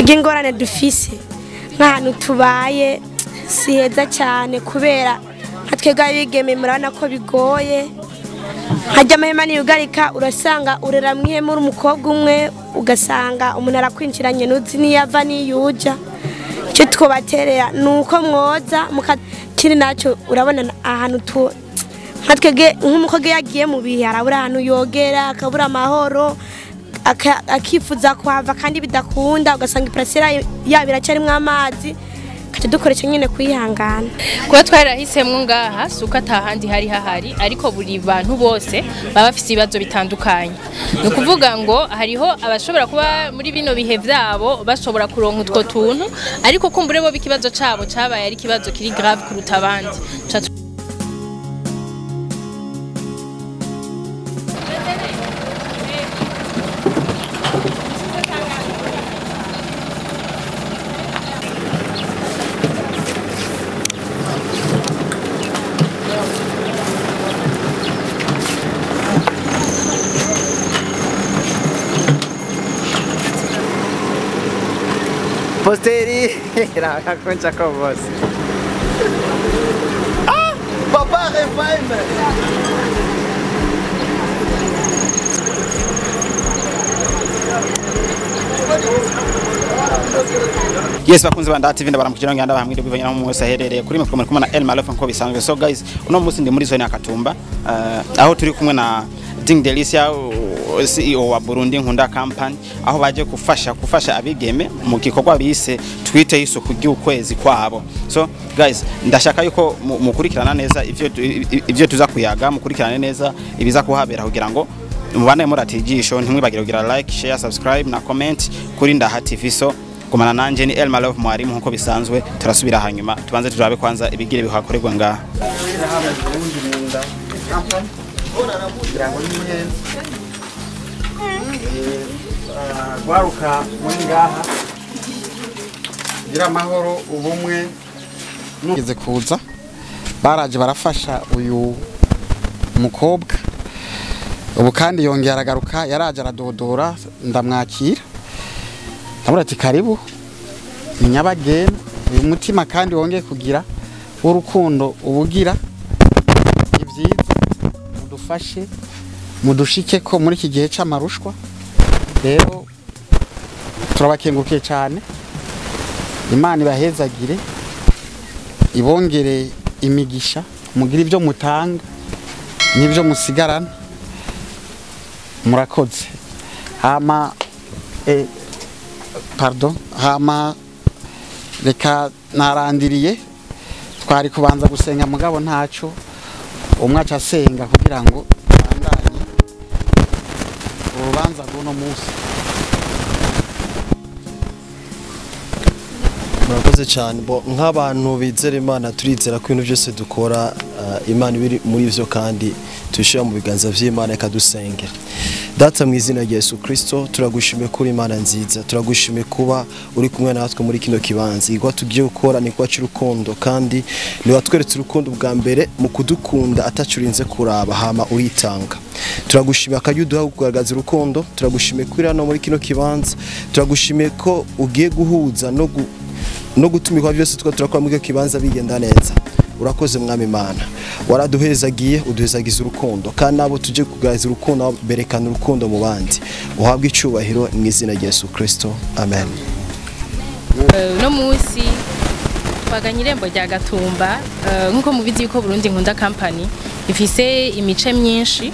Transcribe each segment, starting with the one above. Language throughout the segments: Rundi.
twige ingorane dufise nk'ahantu tubaye si heza cyane kubera nka twebwe abigeme murabona ko bigoye hajya amahema niyugarika urasanga urera mwihema uri umukobwa umwe ugasanga umuntu arakwinjiranye n'uzi niyava niyuja icyo twobaterera ni uko mwoza mukakiri nacyo urabona ahantu nka twebwe nk'umukobwa yagiye mu bihe arabura ahantu yogera akabura amahoro akifuza kuhava kandi bidakunda ugasanga iparasera yabo iracyarimo amazi kaje dukoresha nyine kwihangana kuba twarahisemwe ngaha suka atahandi hari hahari ariko buri bantu bose baba bafite ibibazo bitandukanye ni ukuvuga ngo hariho abashobora kuba muri bino bihe byabo bashobora kuronka utwo tuntu ariko kumbure bo ikibazo cyabo cyabaye ari ikibazo kiri grave kuruta abandi. Posteri, la concha con vos. Ah, papa refaime. Yes, bakunze banda TV ndabaramukira ngenda bahamwire bivanya mu mwese aherereye kuri mikoro kumwe na El Malof nko bisanzwe. So guys, uno munsi ndi muri zone ya Katumba, aho turi kumwe na Ding Delicia CEO wa Burundi Nkunda company, aho baje kufasha abigeme mu gikorwa bise twite isuku ry'ukwezi kwabo. So guys, ndashaka yuko mukurikirana neza ivyo tuza kuyaga, mukurikirana neza ibiza kuhabera kugira ngo mubane muratigisho ntimwibagire kugira like, share, subscribe na comment kuri Ndaha TV. So kumana nanje ni El Malof mwarimu nko bisanzwe, turasubira hanyuma tubanze turabe kwanza ibigire bihakorerwa ngaha. Gwaruka muri ngaha gira amahoro ubumwe nugeze kuza baraje barafasha uyu mukobwa ubu kandi yongera aragaruka yaraje aradodora ndamwakira ndabura ati karibu ni nyabagenda uyu mutima kandi wongeye kugira urukundo ubugira ibyiza mudufashe mudushike ko muri iki gihe c'amarushwa rero turabakengurukiye cyane Imana ibahezagire ibongere imigisha mugira ibyo mutanga n'ibyo musigarana murakoze hama hama reka narandiriye twari kubanza gusenga mugabo ntaco umwaca asenga kugira ngo bandanye urubanza rw'uno munsi. Murakoze cyane nk'abantu bizera Imana turizera ko ibintu byose dukora Imana biri muri byo kandi tubishira mu biganza by'Imana ikadusengera. Data mu izina rya Yesu Kristo turagushimiye kuri Imana nziza, turagushimiye kuba uri kumwe natwe muri kino kibanza. Igwa tugiye gukora ni kwacu urukundo kandi ni watweretse urukundo bwa mbere mu kudukunda atacurinze kuraba hama uritanga. Turagushimiye akayuduha kugaragaza urukundo, turagushimiye kuri hano muri kino kibanza, turagushimiye ko ugiye guhuza no gutumikwa byose turakora muri kibanza bigenda neza. Urakoze mwami Imana, waraduhezagiye uduhezagiza urukundo kandi nabo tuje kugaragaza urukundo berekana urukundo mu bandi. Uhabwe icubahiro mu izina rya Yesu Kristo, amen. No munsi twaganye irembo rya Gatumba nkuko mubizi yuko Burundi Nkunda company ifise imice myinshi.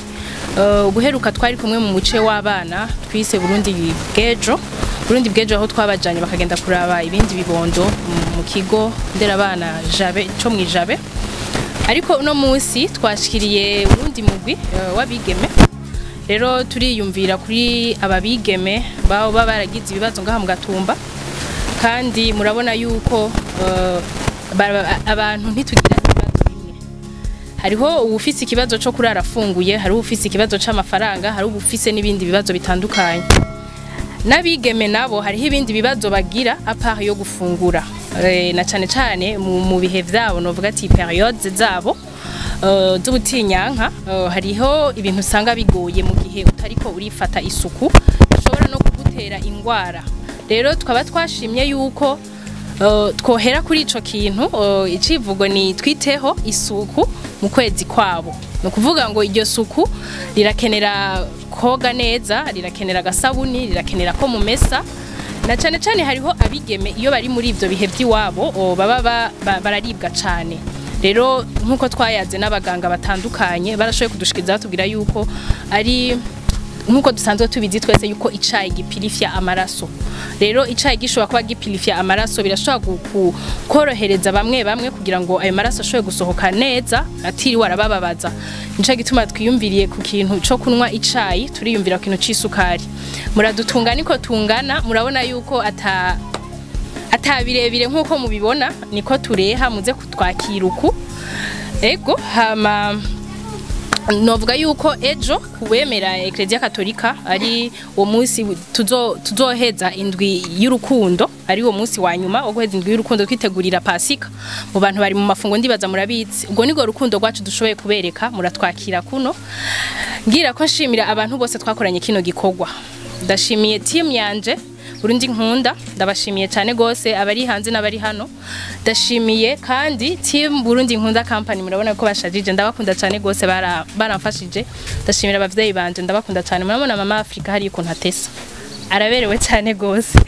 Ubuheruka twari kumwe mu muce w'abana twise Burundi Bwejo aho twabajanye bakagenda kuraba ibindi bibondo mu kigo ndera abana Jabe cyo mwijabe. Ariko uno munsi twashikiriye Burundi mugwi wabigeme. Rero turiyumvira kuri ababigeme baho baragize ibibazo ngaha mu Gatumba kandi murabona yuko abantu ntitugira ibibazo bimwe. Hariho ufise ikibazo cyo kurara afunguye, hariho ufise ikibazo c'amafaranga, hariho ufise n'ibindi bibazo bitandukanye. Nabigeme nabo hariho ibindi bibazo bagira apart yo gufungura na cyane mu bihe vyabo novuga ati periode zabo z'ubutinyanka hariho ibintu usanga bigoye mu gihe utariko urifata isuku bishobora no kugutera ingwara. rero twaba twashimye yuko twohera kuri ico kintu icivugo ni twiteho isuku mu kwezi kwabo no kuvuga ngo iryo suku rirakenera koga neza rirakenera gasabuni rirakenera ko mumesa na cyane cyane hariho abigeme iyo bari muri ivyo bihe by'iwabo baba bararibwa cyane rero nkuko twayaze n'abaganga batandukanye barashoboye kudushikiriza batubwira yuko ari nkuko dusanzwe tubizi twese yuko icayi gipirifya amaraso rero icayi gishobora kuba gipirifya amaraso birashobora korohereza bamwe kugira ngo ayo maraso ashobore gusohoka neza atiri warabababaza nico gituma twiyumviriye ku kintu cyo kunwa icayi turiyumvira ku kintu c'isukari muradutunga niko tungana murabona yuko atabirebire nkuko mubibona niko tureha muze kutwakira uku ego hama novuga yuko ejo kuwemera Ecclesia Katolika ari uwo munsi tuzoheza indwi y'urukundo ari uwo munsi wa nyuma wo guheza indwi y'urukundo twitegurira Pasika mu bantu bari mu mafungo ndibaza murabitsi ubwo nigo rukundo rwacu dushoboye kubereka muratwakira kuno ngira ko nshimira abantu bose twakoranye kino gikorwa ndashimiye team yanje Burundi Nkunda ndabashimiye cyane gose abari hanze n'abari hano ndashimiye kandi team Burundi Nkunda company murabona ko bashajije ndabakunda cyane gose baramfashije ndashimira abavyeyi banje ndabakunda cyane murabona mama Afrika hari ukuntu atesa araberewe cyane gose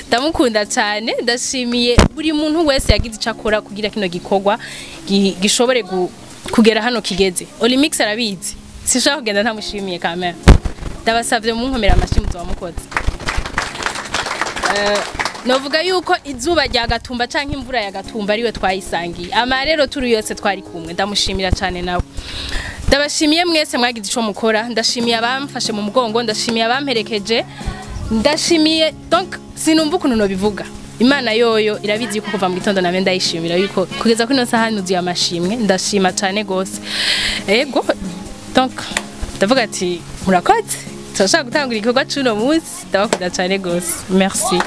ndamukunda cyane ndashimiye buri muntu wese yagize icakora kugira kino gikorwa gishobore kugera hano kigeze Olimix arabizi sishaka kugenda ntamushimiye kamera ndabasavye mu nkomera amashimwe mukoze novuga yuko izuba rya gatumba canke imvura ya gatumba ariwe twayisangiye amarero turi yose twari kumwe ndamushimira cyane nawe ndabashimiye mwese mwagize ico mukora ndashimiye abamfashe mu mugongo ndashimiye abamperekeje ndashimiye donc sinumva ukuntu no bivuga Imana yoyo irabizi yuko kuva mu gitondo nawe ndayishimira yuko kugeza kuri no saha nuziye amashimwe ndashima cyane gose ego donc ndavuga ati murakoze turashaka gutangura igikorwa cy'uno munsi ndabakunda cyane gose merci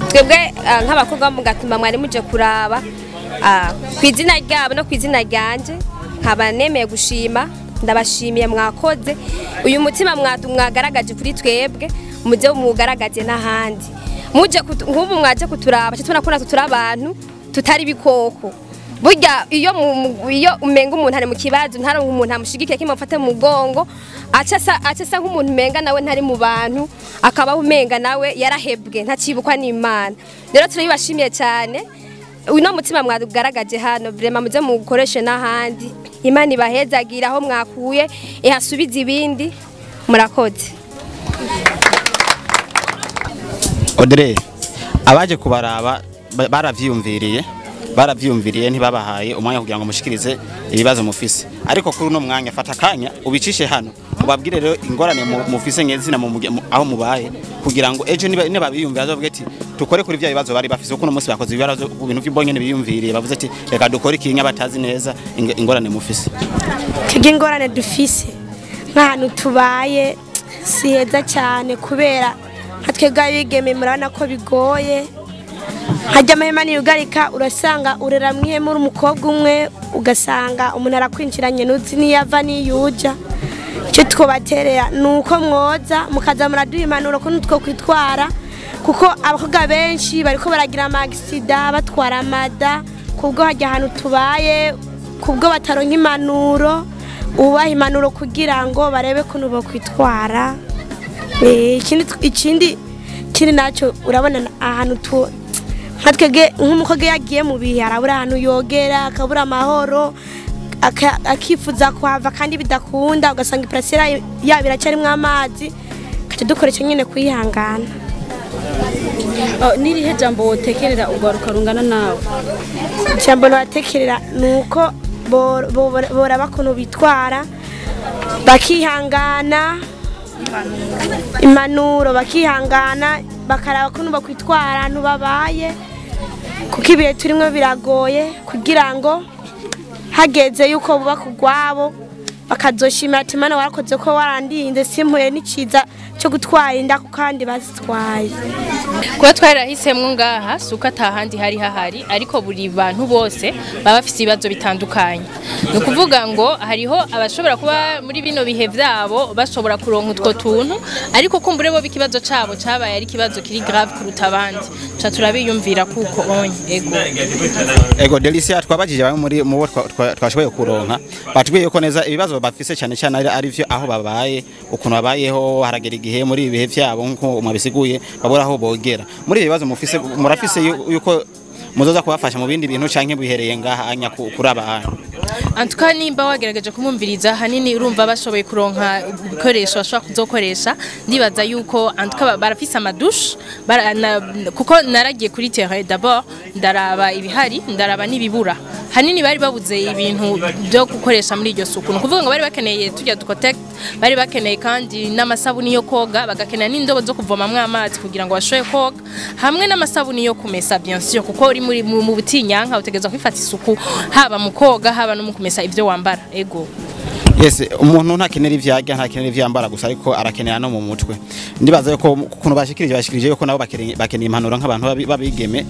twebwe nk'abakobwa mu Gatumba mwari muje kuraba kwizina ryabo no kwizina ryanje nkaba nemeye gushima ndabashimiye mwakoze uyu mutima mwagaragaje kuri twebwe muje mugaragaje n'ahandi muje nk'ubu mwaje kuturaba cyatuna kuna tutura abantu tutari bikoko burya iyo umenga umuntu ari mu kibazo ntari umuntu amushigikiye kimufate mu mugongo acasa nk'umuntu umenga nawe ntari mu bantu akaba umenga nawe yarahebwe ntacibukwa n'Imana rero turabibashimiye cyane uno mutima mwagaragaje hano vraiment muze mukoreshe n'ahandi Imana ibahezagira aho mwakuye ihasubiza ibindi murakoze Audrey abaje kubaraba baravyumviriye ntibabahaye umwanya kugira ngo mushikirize ibibazo mufise ariko kuri uno mwanya fata kanya ubicishe hano ubabwire rero ingorane mufise ngezina aho mubaye kugira ngo ejo niba biyumvira azovuga ati tukore kuri vya bibazo bari bafise kuko no munsi bakoze ibibazo ibintu by'ibonyene biyumviriye bavuze ati reka dukore ikinya batazi neza ingorane mufise kige ingorane dufise nk'ahantu tubaye si heza cyane kubera twebwe abigeme murabona ko bigoye hajya amahema niyugarika urasanga urera mwihema uri umukobwa umwe ugasanga umuntu arakwinjiranye nuzi niyava niyuja icyo twobaterera nuko mwoza mukaza muraduha impanuro ko nutwo kwitwara kuko abakobwa benshi bariko baragira amagisida batwara amada kubwo hajya ahantu tubaye kubwo bataronka impanuro ubaha impanuro kugira ngo barebe ko nubo kwitwara ikindi nacyo urabona ahantu hatwege nk'umukobwa yagiye mu bihe arabura ahantu yogera akabura amahoro akifuza kuhava kandi bidakunda ugasanga iparasera yabo iracyarimo amazi kaca dukoresha nyine kwihangana. Nirihe jambo wotekerera ugaruka rungana nawe? Jambo natekerera nuko boraba kuntu bitwara bakihangana impanuro bakihangana bakaraba kuntu bakwitwara ntubabaye kuko ibihe turimo biragoye kugira ngo hageze yuko buba kugwabo bakazoshimira ati mana warakoze ko warandinze simpuye n'iciza cyo gutwara inda kandi bazitwaye. Kuba twarahisemwe ngaha suka tahandi hari hahari ariko buri bantu bose baba bafite ibibazo bitandukanye. No kuvuga ngo hariho abashobora kuba muri bino bihe vyabo bashobora kuronka utwo tuntu ariko kumbure bo bikibazo cabo cabaye ari kibazo kiri grave kuruta abandi. Cha turabiyumvira kuko onye ego Delicia twabajije bamwe muri twashoboye kuronka batubwiye yuko neza ibibazo bafise cyane cyane ari vyo aho babaye ukuntu babayeho haragera igihe muri ibihe vyabo nko mwabisiguye babura aho bogera muri ibibazo murafise yuko muzoza kubafasha mu bindi bintu canke bihereye ngaha anya kuraba Antuka nimba wagerageje kumumviriza hanini urumva bashoboye kuronka ibikoresho bashobora kuzokoresha ndibaza yuko antuka barafise amadushe kuko naragiye kuri terrain d'abord ndaraba ibihari ndaraba nibibura hanini bari babuze ibintu byo gukoresha muri iryo suku no kuvuga ngo bari bakeneye tujya duprotect bari bakeneye kandi n'amasabuni yo koga bagakenera n'indobo zo kuvomamwe amazi kugira ngo bashoye koga hamwe n'amasabuni yo kumesa bien sûr kuko uri muri mu butinyanka utegeza kwifata isuku haba mu koga haba no mu kumesa ivyo wambara ego. Yes, umuntu ntakenera ivyarya ntakenera ivyambara gusa ariko arakenera no mu mutwe. Ndibaza yuko kuno bashikirije yuko nabo bakeneye impanuro nk'abantu babigeme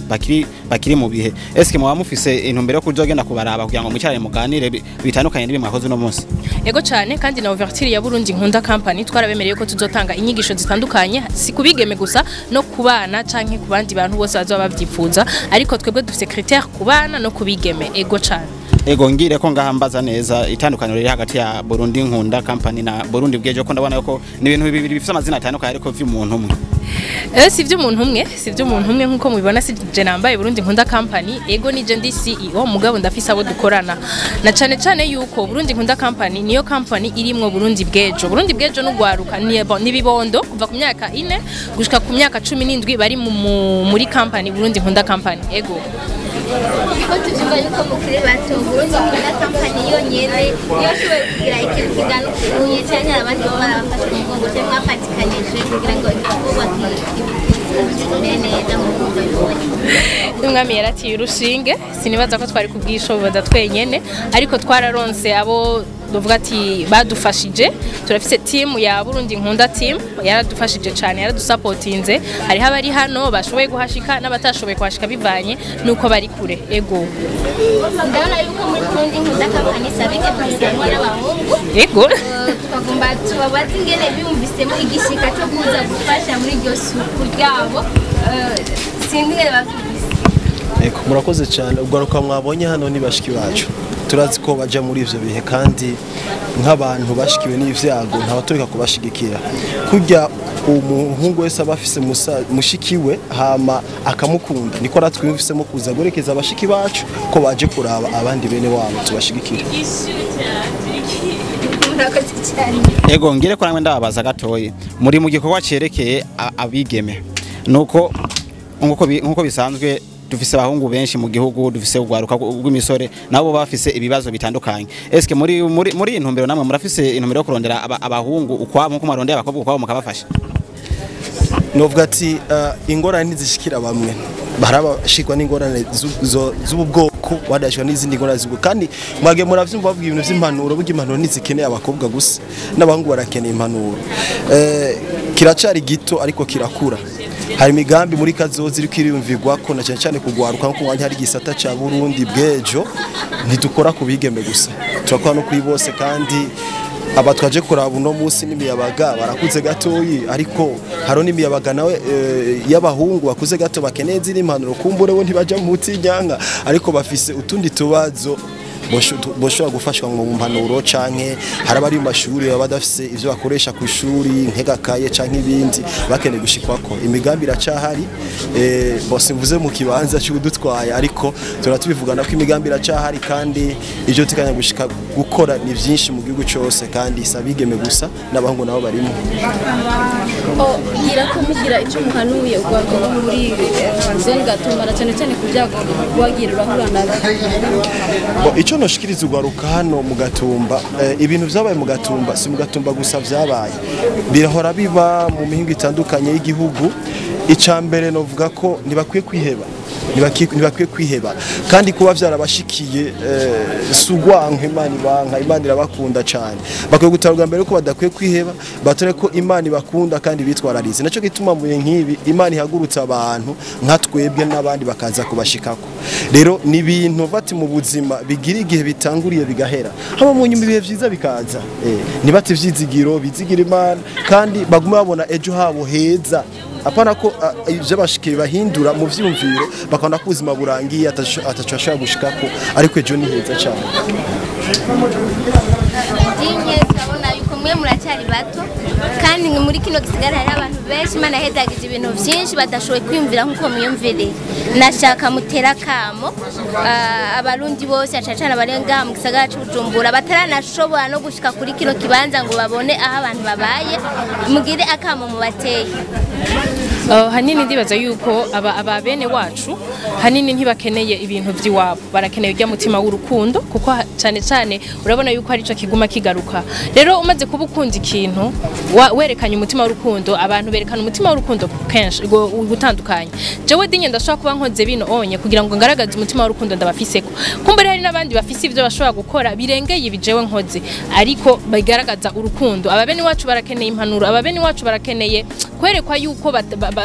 bakiri mu bihe. Eske muba mufise intumbero yo kuzogenda kubaraba kugira ngo mucyare muganire bitandukanye n'ibimwe mwakoze no munsi. Ego cyane kandi na ouverture ya Burundi Nkunda company twarabemereye ko tuzotanga inyigisho zitandukanye si kubigeme gusa no kubana canke kubandi bantu bose bazoba bavyifuza ariko twebwe dufite critère kubana no kubigeme ego cyane. Ego ngire ko ngahambaza neza itandukaniro riri hagati ya Burundi Nkunda company na Burundi bwejo ko ndabona yuko ni ibintu bibiri bifite amazina atandukanye ariko vy'umuntu umwe. Si vy'umuntu umwe nkuko mubibona si je nambaye Burundi Nkunda company ego nije ndi CEO mugabo ndafisa abo dukorana na cane yuko Burundi Nkunda company niyo company irimwo Burundi bwejo n'ugwaruka nibibondo kuva ku myaka 4 gushika ku myaka 17 bari muri company Burundi Nkunda company ego. Ko tuvuga yuko mukire bato Burundi Nkunda company yonyene yo shoboye kugira ikintu kiganukiriye cyane abandi barafasha mu ngo cyo mwapatikanije kugira ngo igikorwa neza mu Burundi. Umwami yaratiye urushinge sinibaza ko twari kubwishoboza twenyene ariko twararonse abo dovuga ati badufashije turafise team ya Burundi Nkunda team yaradufashije cyane yaradusupportinze hari habari hano bashoboye guhashika n'abatashoboye kuhashika bivanye nuko bari kure ego. Ndabona yuko muri Burundi Nkunda company sabike kusanwa n'abahungu ego tukagomba tubabaze ingene biyumvisemo igishika cyo kuza gufasha muri iryo suku ryabo sindire bafise. Eko murakoze cyane ugaruka mwabonye hano ni bashiki bacu turazi ko baje muri ivyo bihe kandi nk'abantu bashikiwe n'ivyago ntabatoreka kubashigikira kurya umuhungu wese abafise mushikiwe hama akamukunda niko ratwimvisemo kuza gurekeza abashiki bacu ko baje kuraba abandi bene wabo tubashigikira. Ego ngire ko namwe ndababaza gatoyi muri mu gikorwa cerekeye abigeme nuko nkuko bisanzwe dufise abahungu benshi mu gihugu dufise ugwaruka rw'imisore nabo bafise ibibazo bitandukanye. Eske muri intumbero namwe murafise intumbero yo kurondera abahungu ukwabo nko marondera abakobwa ukwabo mukabafasha? Novuga ati ingorane zishikira bamwe barabashikwa n'ingorane z'ubwoko badashwa n'izindi ngorane z'ubwo kandi mwage muravyumva bavuga ibintu vy'impanuro bw'impanuro nizikeneye abakobwa gusa n'abahungu barakeneye impanuro kiracari gito ariko kirakura hari imigambi muri kazozi iri kwiriyumvirwa ko na cyane cyane kugwaruka nko mwanya hari gisata ca Burundi bwejo ntidukora kubigeme gusa turakora no kuri bose kandi aba twaje kuraba uno munsi n'imiyabaga barakuze gatoyi ariko haro n'imiyabaga nawe y'abahungu bakuze gato bakeneye ziri impanuro kumbure bo ntibaja mu mutinyanga ariko bafise utundi tubazo boshobora gufashwa mu mpanuro canke hari abari mu mashuri badafise ivyo bakoresha ku ishuri nk'egakaye canke ibindi bakeneye gushikwako imigambi iracahari bose mvuze mu kibanza cy'udutwaye ariko turatubivugana ko imigambi iracahari kandi ivyo tikanya gushika gukora ni vyinshi mu gihugu cyose kandi sabigeme gusa n'abahungu nabo barimo gira kumugira icyo muhanuye ugwaruka muri zone Gatumba cyane cyane kubyago wagira urahurana icyo noshikiriza ugwaruka hano mu Gatumba ibintu vyabaye mu Gatumba si mu Gatumba gusa vyabaye birahora biba mu mihingo itandukanye y'igihugu icambere novuga ko ntibakwiye kwiheba kandi kuba vyarabashikiye sugwanka Imana irabakunda cyane bakwiye gutarwa mbere ko badakwiye kwiheba batore ko Imana ibakunda kandi bitwararize naco gituma mu nkibi Imana ihagurutsa abantu nka twebwe n'abandi bakaza kubashikako rero ni ibintu bati mu buzima bigira igihe bitanguriye bigahera haba mu nyuma ibihe vyiza bikaza nibati vyizigiro bizigira Imana kandi bagume babona ejo habo heza apana ko ivyo bashikiye bahindura mu vyumviro bakanda kuzima burangiye atacashaka gushikako ariko ejo ni heza cyane Dinye turabona yuko mwe muracyari bato kandi muri kino gisigara hari abantu benshi Imana yahedagije ibintu byinshi badashoboye kwiyumvira nkuko muyumvire nashaka mutera kamo abarundi bose acacana barenga mu gisagara cy'Ubujumbura bataranashobora no gushika kuri kino kibanza ngo babone aho abantu babaye mugire akamo mu bateye hanini ndibaza yuko aba bene wacu hanini ntibakeneye ibintu by'iwabo barakeneye ujya mutima w'urukundo kuko cyane cyane urabona yuko ari cyo kiguma kigaruka rero umaze kuba ukunda ikintu werekanye umutima w'urukundo abantu berekana umutima w'urukundo kenshi gutandukanye jewe dinye ndashobora kuba nkoze bino onye kugira ngo ngaragaze umutima w'urukundo ndabafiseko kumbere hari n'abandi bafise ivyo bashobora gukora birengeye ibijewe nkoze ariko bagaragaza urukundo ababeni wacu barakeneye impanuro ababeni wacu barakeneye kwerekwa yuko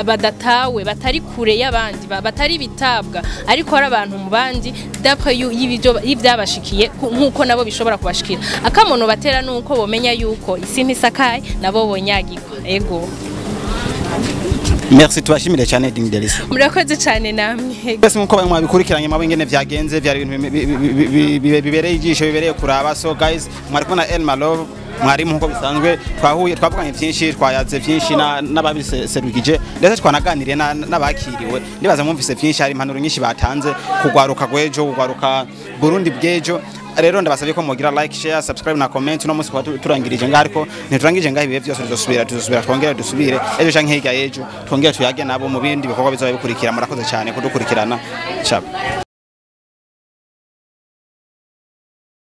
badatawe batari kure y'abandi batari bitabwa ariko ari abantu mu bandi dapre y'ivyabashikiye nkuko nabo bishobora kubashikira akamono batera nuko bomenya yuko isi ntisakaye nabo bonyagirwa ego Merci tubashimire cyane Ding Delisi. Murakoze cyane namwe. Bese nkuko bamwe bikurikiranye mabo ingene vyagenze byari ibintu bibereye ijisho bibereye kuraba so guys mwari kubona El Malo mwari nkuko bisanzwe twahuye twavuganye byinshi twayaze byinshi n'ababiserukije ndetse twanaganiriye n'abakiriwe ndibaza mwumvise byinshi hari impanuro nyinshi batanze kugwaruka gwejo kugwaruka Burundi bwejo rero ndabasabye ko mugira like share subscribe na comment no musi kwa turangirije ngariko ntiturangije ngaho ibihe byose tuzosubira twongera dusubire ejo canke hirya ejo twongera tuyage nabo mu bindi bikorwa bizabe bikurikira murakoze cyane kudukurikirana ciao